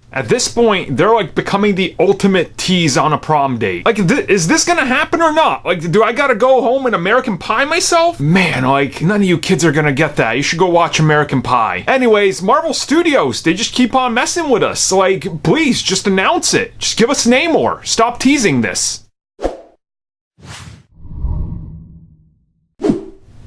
At this point, they're like becoming the ultimate tease on a prom date. Like, is this gonna happen or not? Like, do I gotta go home and American Pie myself? Man, like, none of you kids are gonna get that. You should go watch American Pie. Anyways, Marvel Studios, they just keep on messing with us. Like, please, just announce it. Just give us Namor. Stop teasing this.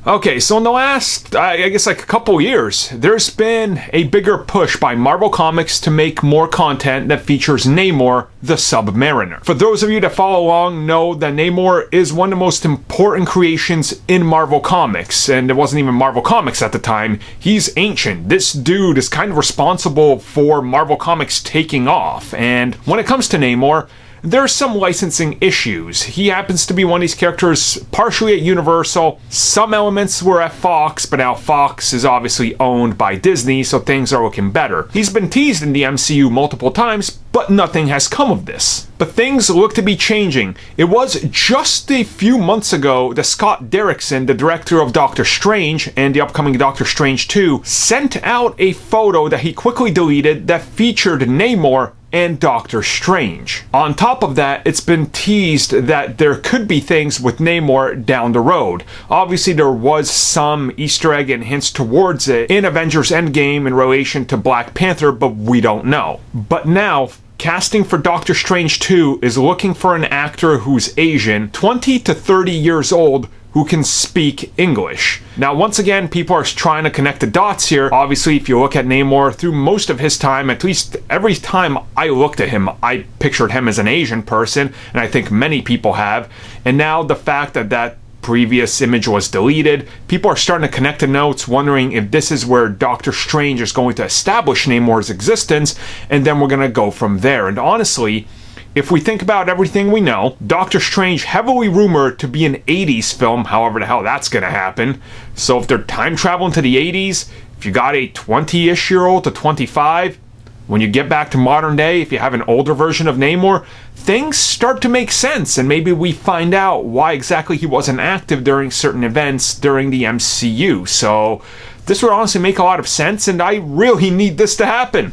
Okay, so in the last, I guess like a couple years, there's been a bigger push by Marvel Comics to make more content that features Namor, the Submariner. For those of you that follow along, know that Namor is one of the most important creations in Marvel Comics, and it wasn't even Marvel Comics at the time. He's ancient. This dude is kind of responsible for Marvel Comics taking off, and when it comes to Namor, there's some licensing issues. He happens to be one of these characters partially at Universal. Some elements were at Fox, but now Fox is obviously owned by Disney, so things are looking better. He's been teased in the MCU multiple times, but nothing has come of this. But things look to be changing. It was just a few months ago that Scott Derrickson, the director of Doctor Strange and the upcoming Doctor Strange 2, sent out a photo that he quickly deleted that featured Namor and Doctor Strange. On top of that, it's been teased that there could be things with Namor down the road. Obviously, there was some Easter egg and hints towards it in Avengers Endgame in relation to Black Panther, but we don't know. But now, casting for Doctor Strange 2 is looking for an actor who's Asian, 20 to 30 years old, who can speak English. Now, once again, people are trying to connect the dots here. Obviously, if you look at Namor through most of his time, at least every time I looked at him, I pictured him as an Asian person, and I think many people have. And now the fact that that previous image was deleted, people are starting to connect the notes, wondering if this is where Doctor Strange is going to establish Namor's existence, and then we're going to go from there. And honestly, if we think about everything we know, Doctor Strange heavily rumored to be an 80s film, however the hell that's gonna happen. So if they're time traveling to the 80s, if you got a 20-ish year old to 25, when you get back to modern day, if you have an older version of Namor, things start to make sense, and maybe we find out why exactly he wasn't active during certain events during the MCU. So this would honestly make a lot of sense, and I really need this to happen.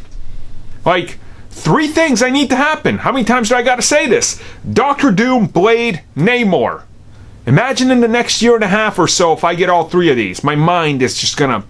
Like, 3 things I need to happen. How many times do I gotta say this? Dr. Doom, Blade, Namor. Imagine in the next year and a half or so if I get all 3 of these. My mind is just gonna